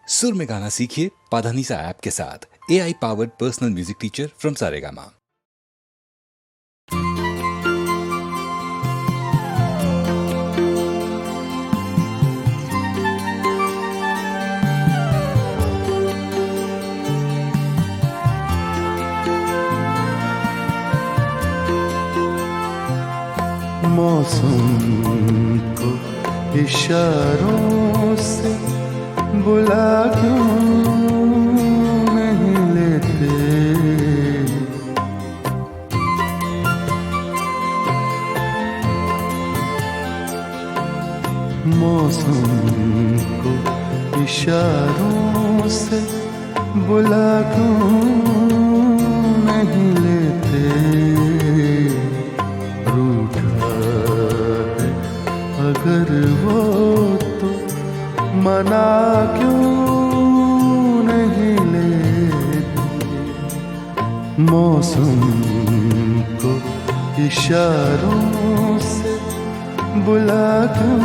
सुर में गाना सीखिए पाधानीसा ऐप के साथ। AI powered personal music teacher from Saregama. मौसम को इशारों से बुला क्यों नहीं लेते, मौसम को इशारों से बुला क्यों नहीं लेते, रूठा है अगर वो तो मना क्यों नहीं लेते, मौसम को इशारों से बुला क्यों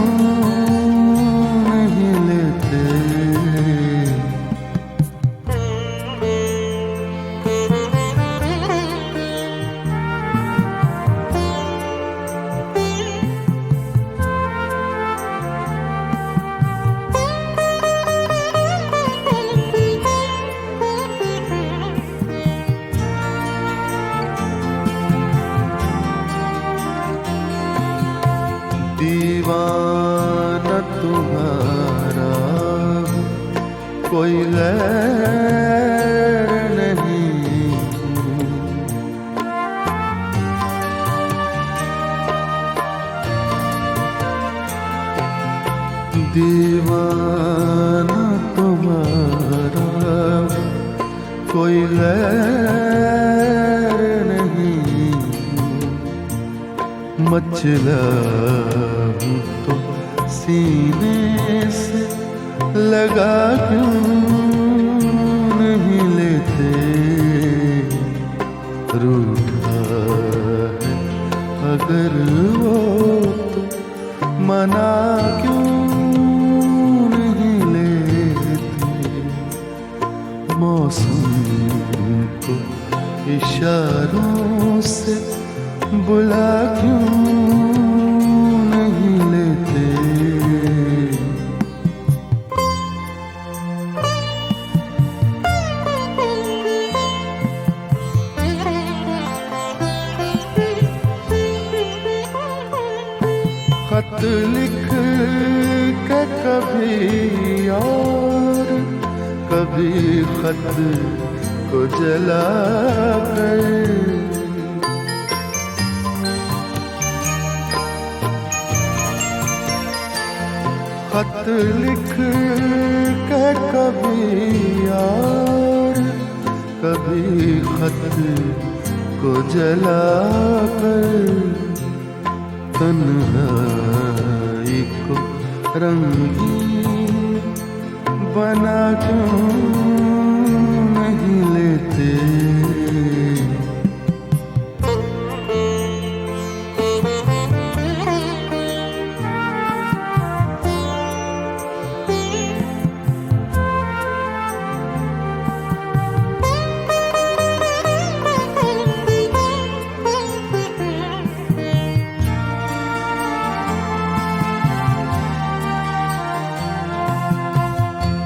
नहीं लेते। दीवाना तुम्हारा कोई गैर नहीं, दीवाना तुम्हारा कोई गैर नहीं, मचला तो सीने से लगा क्यों नहीं लेते, रूठा है अगर वो तो मना क्यों नहीं लेते, मौसम को इशारों से बुला क्यों नहीं लेते। खत लिख के कभी और कभी खत को जला कर, खत लिख के कभी और कभी खत को जला कर, तन्हाई को रंगीन बना क्यों नहीं लेते,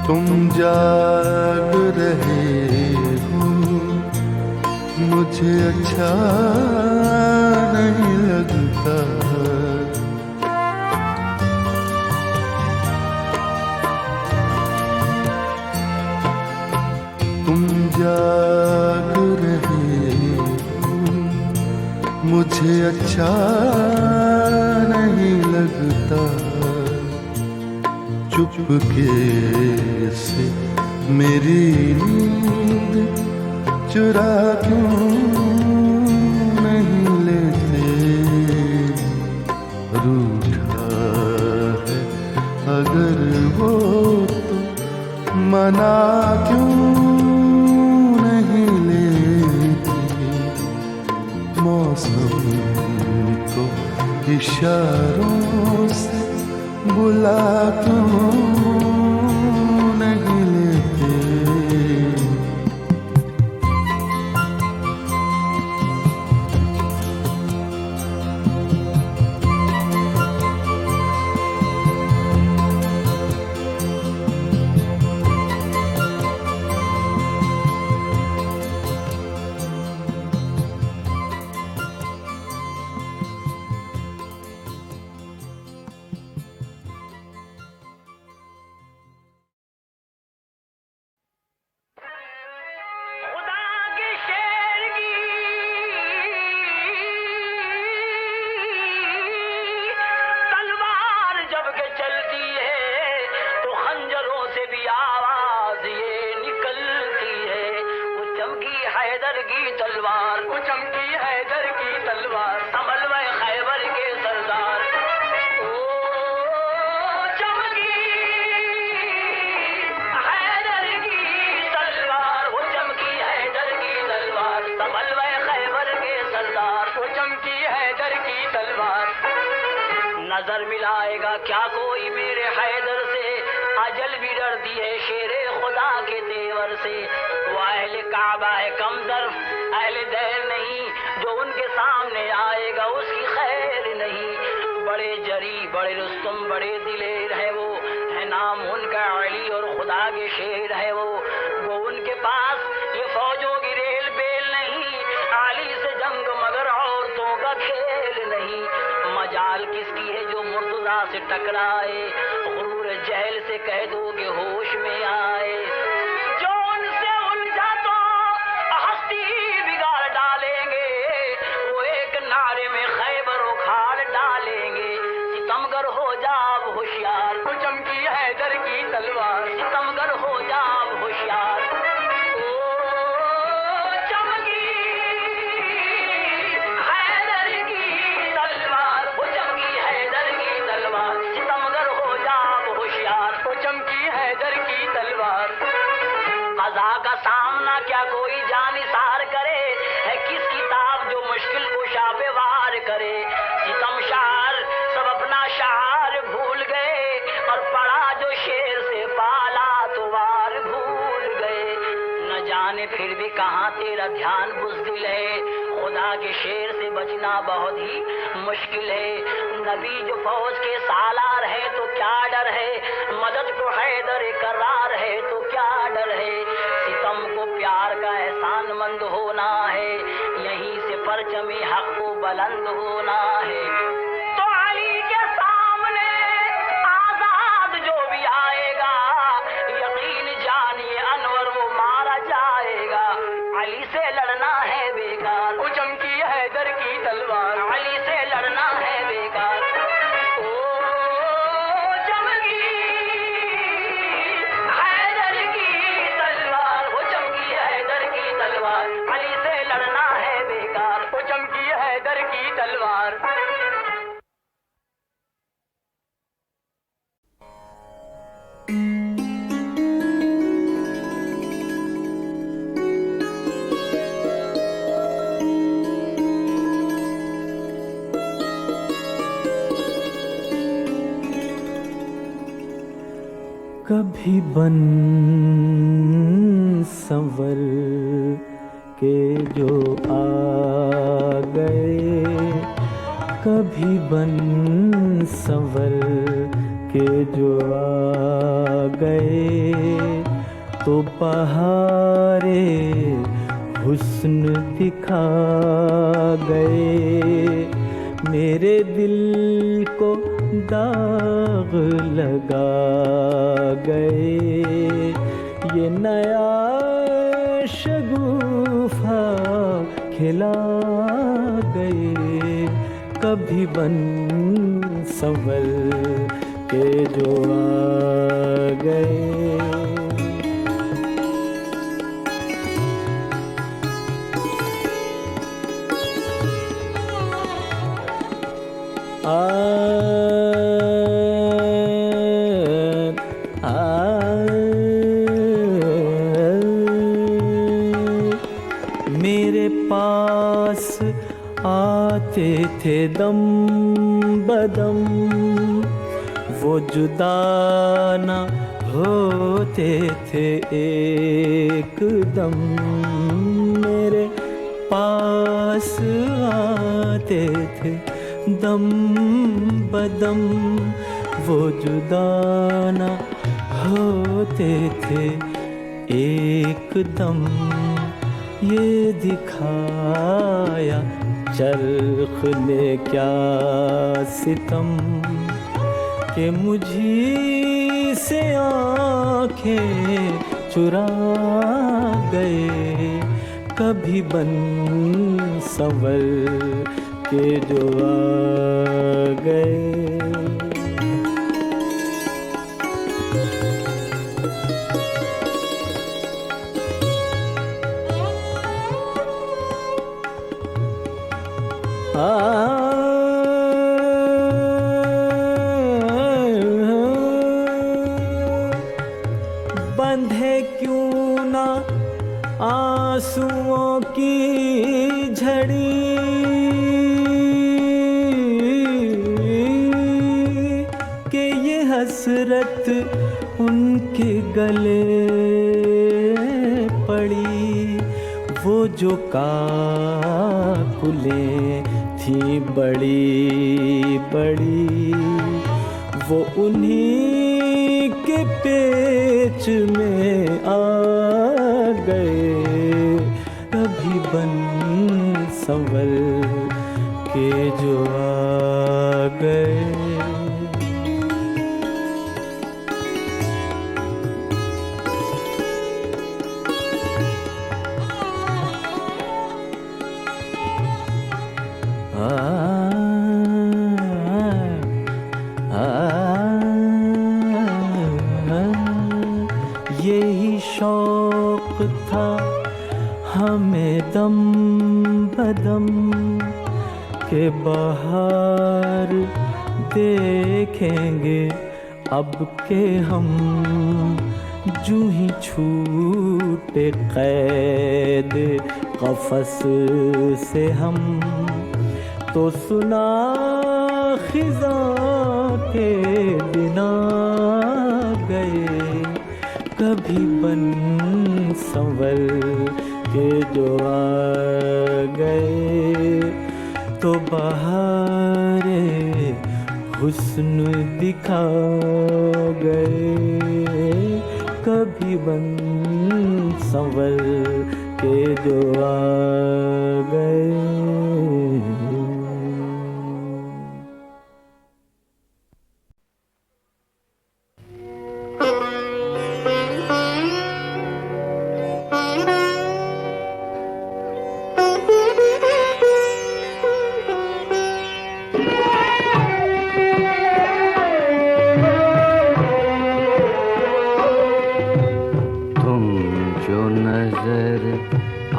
तुम जाग रहे हो मुझे अच्छा नहीं लगता, तुम जाग रहे हो मुझे अच्छा नहीं लगता, चुपके से मेरी नींद चुरा क्यों नहीं लेते, रूठा है अगर वो तो मना क्यों नहीं लेते, मौसम को इशारों से बुला क्यों नहीं लेते। हैदर की तलवार, वो चमकी हैदर की तलवार, संभल गए खैबर के सरदार। ओ चमकी हैदर की तलवार, वो चमकी हैदर की तलवार, संभल गए खैबर के सरदार, वो चमकी हैदर की तलवार। नजर मिलाएगा क्या कोई मेरे हैदर से, अजल भी डरती है शेरे खुदा के तेवर से। वो अहले काबा है कमजर, अहले दैर नहीं, जो उनके सामने आएगा उसकी खैर नहीं। बड़े जरी, बड़े रुस्तम, बड़े दिलेर है वो, है नाम उनका अली और खुदा के शेर है वो। उनके पास ये फौजों की रेल बेल नहीं, अली से जंग मगर औरतों का खेल नहीं। मजाल किसकी है जो मुर्तजा से टकराए, गुरूर जहल से कह दो कि होश में आए। जो उनसे उलझा तो हस्ती बिगाड़ डालेंगे, वो एक नारे में खैबर उखाड़ डालेंगे। सितमगर हो जाओ होशियार, वो चमकी हैदर की तलवार, सितमगर हो जाओ होशियार। ओ चमकी हैदर की तलवार, वो चमकी हैदर की तलवार, सितमगर हो जाओ होशियार, वो चमकी हैदर की तलवार। कज़ा का सामना क्या कोई जानिसार करे, है किस किताब जो मुश्किल को शापे वार करे। सितमशार सब अपना शार भूल गए, और पढ़ा जो शेर से पाला तो वार भूल गए। न जाने फिर भी कहाँ तेरा ध्यान बुज़दिल है, खुदा के शेर से बचना बहुत ही मुश्किल है। नबी जो फौज के सालार है तो क्या डर है, मदद को हैदर करार है तो क्या डर है। सितम को प्यार का एहसान मंद होना है, यहीं से परचमे हक को बुलंद होना है। तो अली के सामने आजाद जो भी आएगा, यकीन जानिए अनवर वो मारा जाएगा। अली से लड़ना है बेकार, वो चमकी हैदर की तलवार, अली से लड़ना है बेकार। ओ चमकी हैदर की तलवार, वो चमकी हैदर की तलवार, अली से लड़ना है बेकार, वो चमकी हैदर की तलवार। कभी बन संवर के जो आ गए, कभी बन संवर के जो आ गए, तो बहारे हुस्न दिखा गए। मेरे दिल को दाग लगा गए, ये नया शगुफा खिला गए। कभी बन संवर के जो आ गए। मेरे पास आते थे दम बदम, वो जुदा न होते थे एकदम। मेरे पास आते थे दम बदम, वो जुदा न होते थे एकदम। ये दिखाया चरख ने क्या सितम, कि मुझी से आँखें चुरा गए। कभी बन संवर के जो आ गए। है क्यों ना आंसुओं की झड़ी, कि ये हसरत उनके गले पड़ी। वो जो काकुलें थी बड़ी बड़ी, वो उन्हीं के पेच में आ गए। कभी बन संवर के जो आ गए। यही शौक था हमें दम बदम के बाहर देखेंगे अब के हम, जूं ही छूटे कैद कफस से हम, तो सुना खिज़ां के बिना गए। कभी बन संवर के जो आ गए, तो बहारे हुस्न दिखा गए। कभी बन संवर के जो आ गए।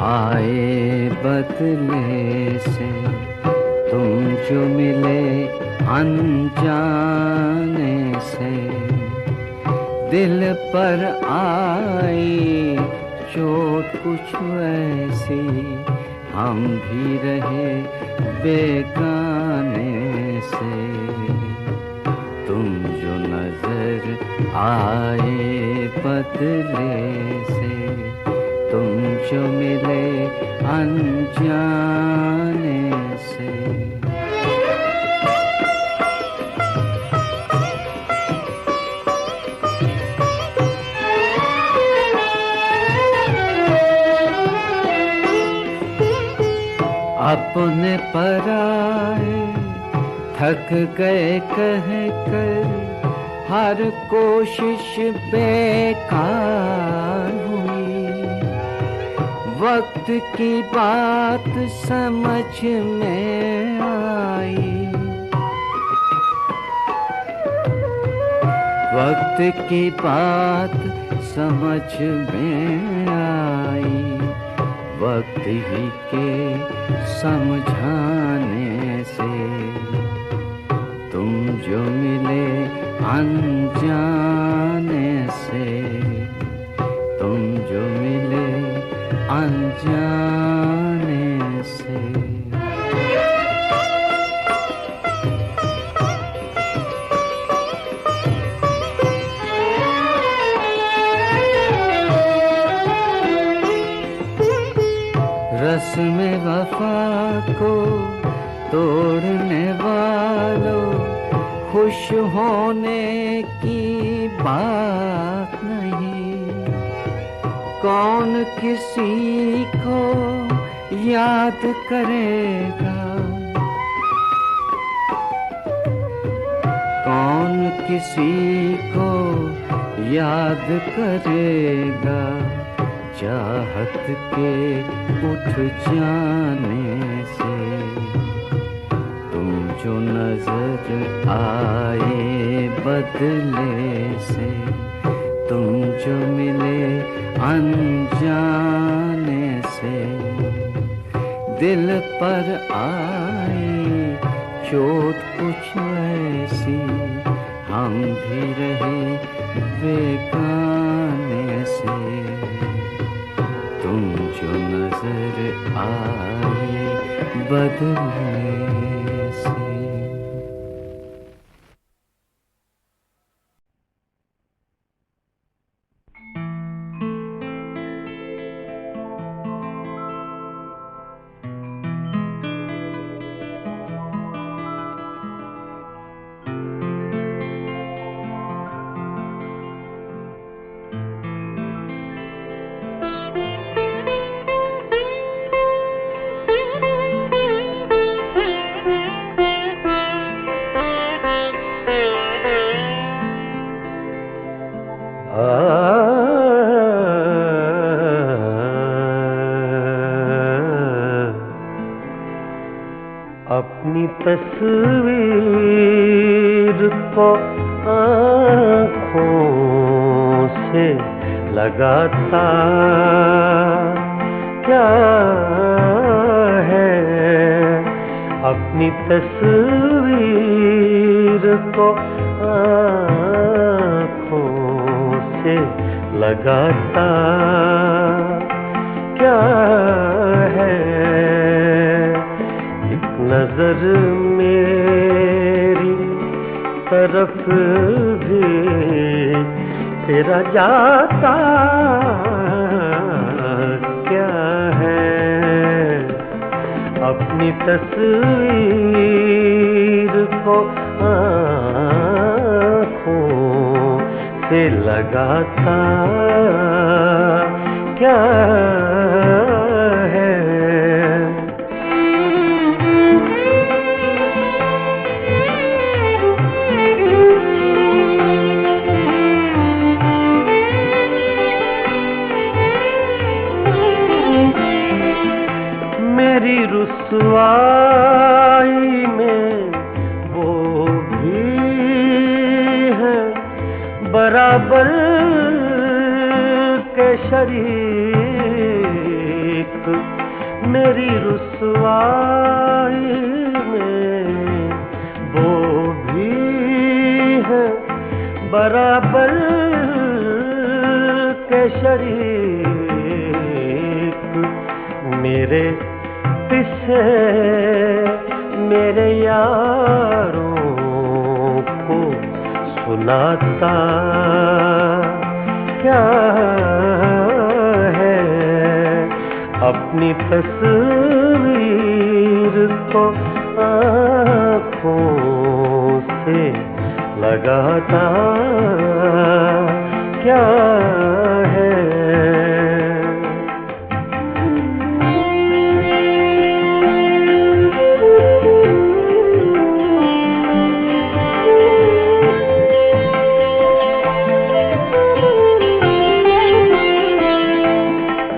आए बदले से, तुम जो मिले अनजाने से, दिल पर आई चोट कुछ ऐसी, हम भी रहे बेगाने से। तुम जो नजर आए बदले से, तुम जो मिले अनजाने से। अपने पराए थक गए कह कर, हर कोशिश बेकार हुई। वक्त की बात समझ में आई, वक्त की बात समझ में आई। वक्त ही के समझाने से, तुम जो मिले अनजाने से, तुम जो मिले अनजाने से। रस्म वफा को तोड़ने वालों, खुश होने की बात नहीं। कौन किसी को याद करेगा, कौन किसी को याद करेगा, चाहत के उठ जाने से। तुम जो नजर आए बदले से, तुम जो मिले अनजाने से। दिल पर आई चोट कुछ ऐसी, हम भी रहे बेगाने से। आए बदलने से। अपनी तस्वीर को आँखों से लगाता क्या है, अपनी तस्वीर को आँखों से लगाता क्या है, नजर मेरी तरफ भी तेरा जाता क्या है, अपनी तस्वीर को आँखों से लगाता क्या है। मेरी रुसवाई में वो भी है बराबर के शरीक, मेरी रुसवाई में वो भी है बराबर के शरीक, मेरे किसे मेरे यारों को सुनाता क्या है, अपनी तस्वीर को आँखों से लगाता क्या है।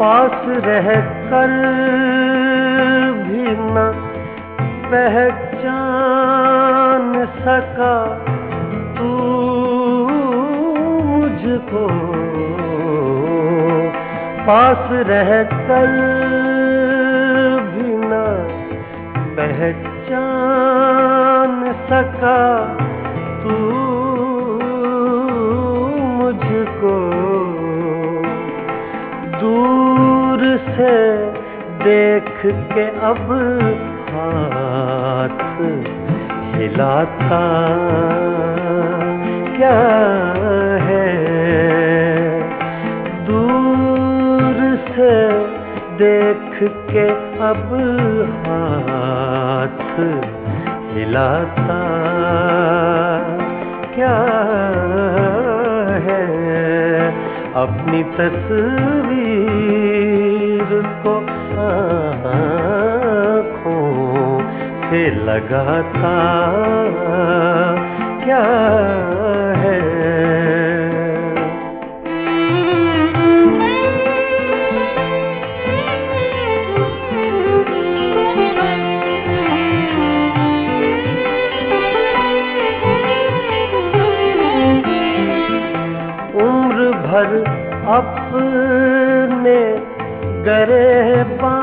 पास रह कर भी न पहचान सका तू मुझको, पास रह कर भी न पहचान सका तू मुझको, दूर से देख के अब हाथ हिलाता क्या है, दूर से देख के अब हाथ हिलाता क्या है, अपनी तस्वीर को आँखों से लगाता क्या है। उम्र भर अपने गिरेबान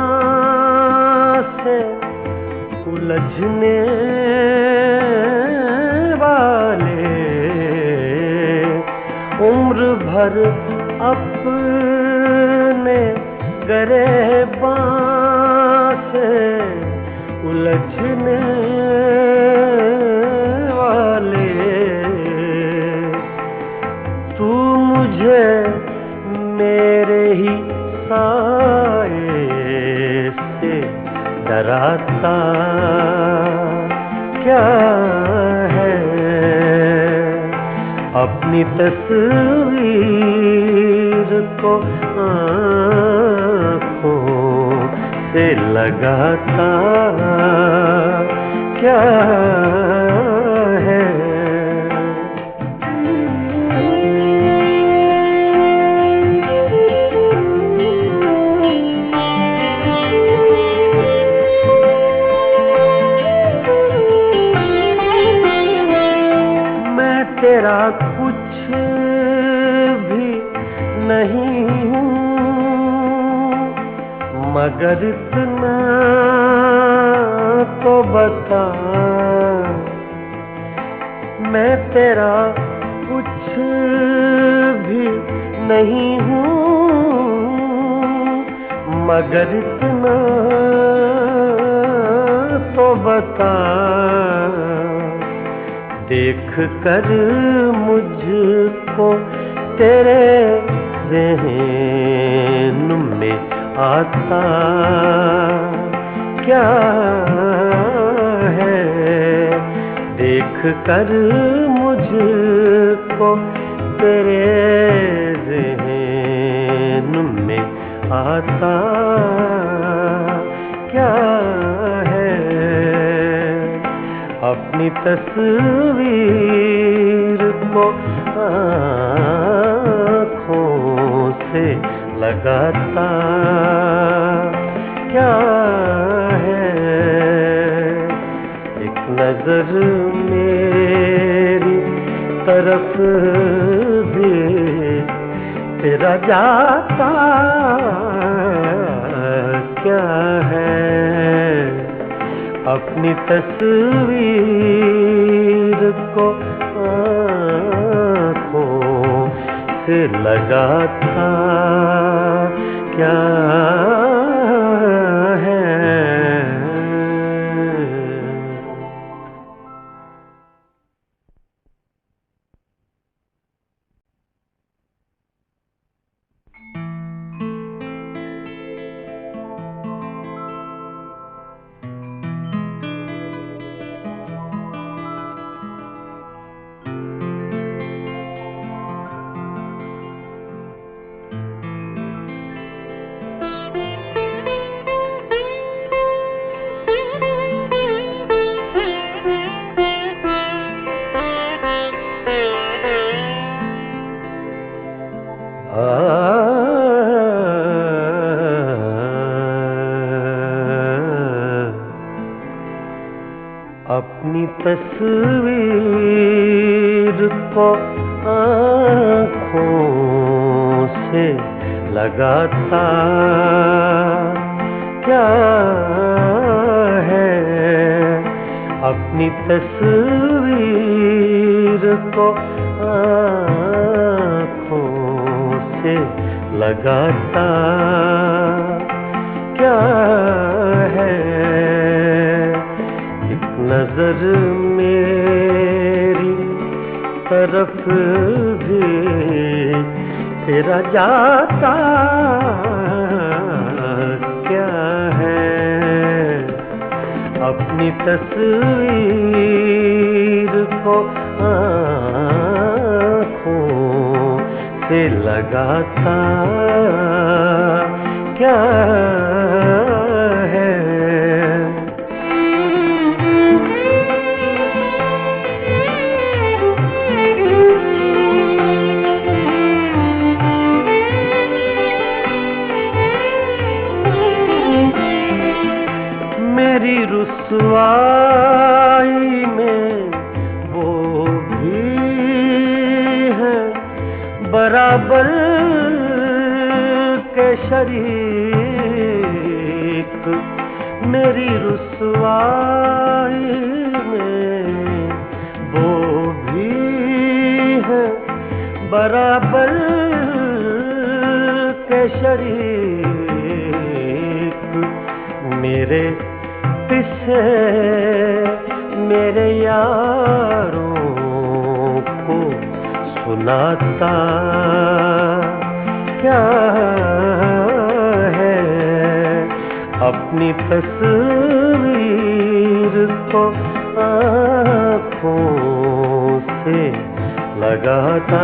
से उलझने वाले, उम्र भर अपने गिरेबान मेरे ही साए से डराता क्या है। अपनी तस्वीर को आँखों से लगाता क्या है। मैं तेरा कुछ भी नहीं हूँ, मगर इतना तो बता, मैं तेरा कुछ भी नहीं हूँ, मगर इतना तो बता। देख कर मुझको तेरे ज़हन में आता क्या है। देख कर मुझको तेरे ज़हन में आता क्या है। अपनी तस्वीर को आँखों से लगाता क्या है। एक नजर मेरी तरफ भी तेरा जाता क्या है। अपनी तस्वीर को आँखों से लगाता क्या है। अपनी तस्वीर को आँखों से लगाता क्या है। अपनी तस्वीर को आँखों से लगाता क्या है। नजर मेरी तरफ भी तेरा जाता क्या है। अपनी तस्वीर को आँखों से लगाता क्या है। मेरी रुसवाई में वो भी है बराबर के शरीक। मेरी रुसवाई में वो भी है बराबर के शरीक। मेरे किसे मेरे यारों को सुनाता क्या है, अपनी तस्वीर को आँखों से लगाता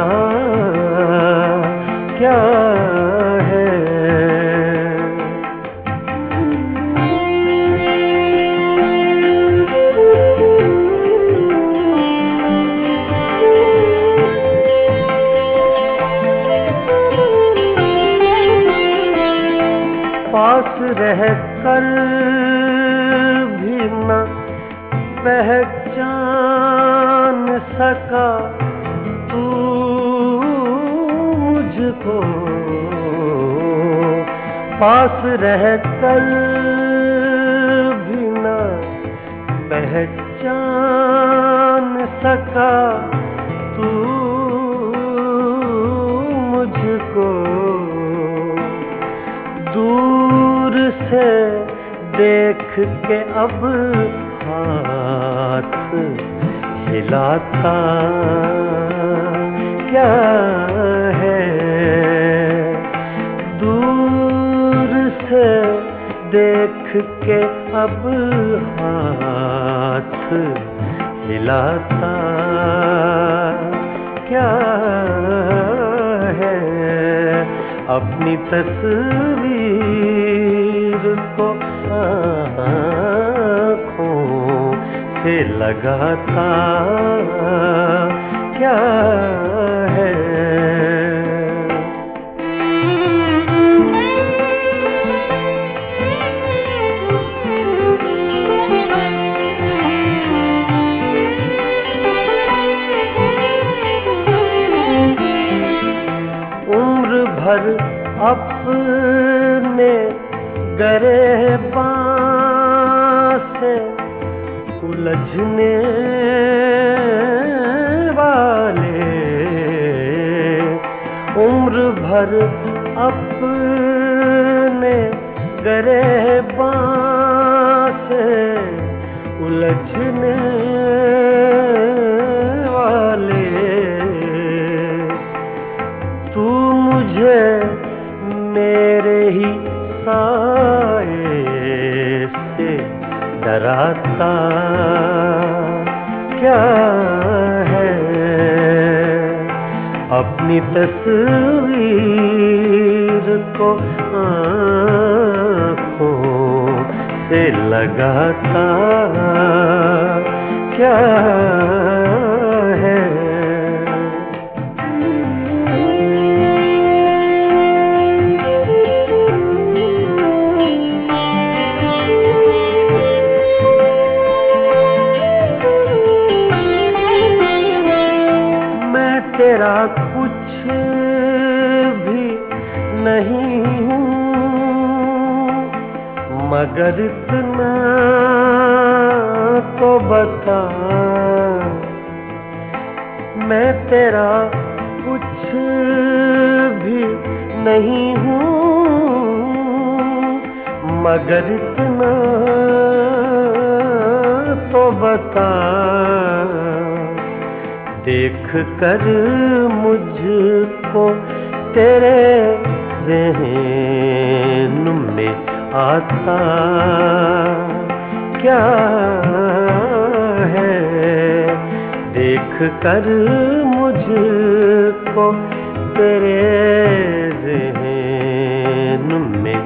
क्या है। पास रह कर भी न पहचान सका तू मुझको, पास रह कर भी न पहचान सका तू मुझको, दूर से देख के अब हाथ हिलाता क्या है, दूर से देख के अब हाथ हिलाता क्या है, अपनी तस्वीर को आँखों से लगाता क्या है। उम्र भर अपने गिरेबान से उलझने वाले, उम्र भर अपने गिरेबान से उलझने वाले, तू मुझे मेरे ही साए से डराता क्या है, अपनी तस्वीर को आँखों से लगाता क्या है। तेरा कुछ भी नहीं हूँ, मगर इतना तो बता, मैं तेरा कुछ भी नहीं हूँ, मगर इतना तो बता, देख कर मुझको तेरे ज़हन में आता क्या है, देख कर मुझको तेरे ज़हन में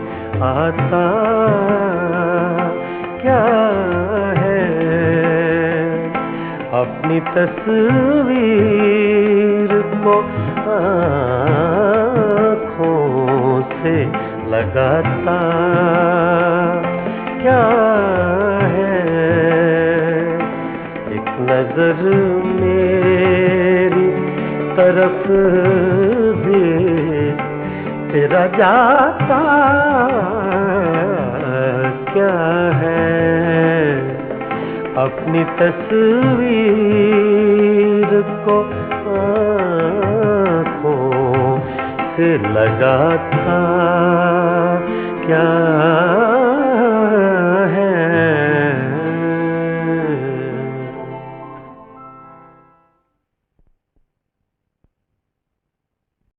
आता क्या है, अपनी तस्वीर को आँखों से लगाता क्या है। एक नजर मेरी तरफ भी तेरा जाता क्या है, अपनी तस्वीर को आँखों से लगाता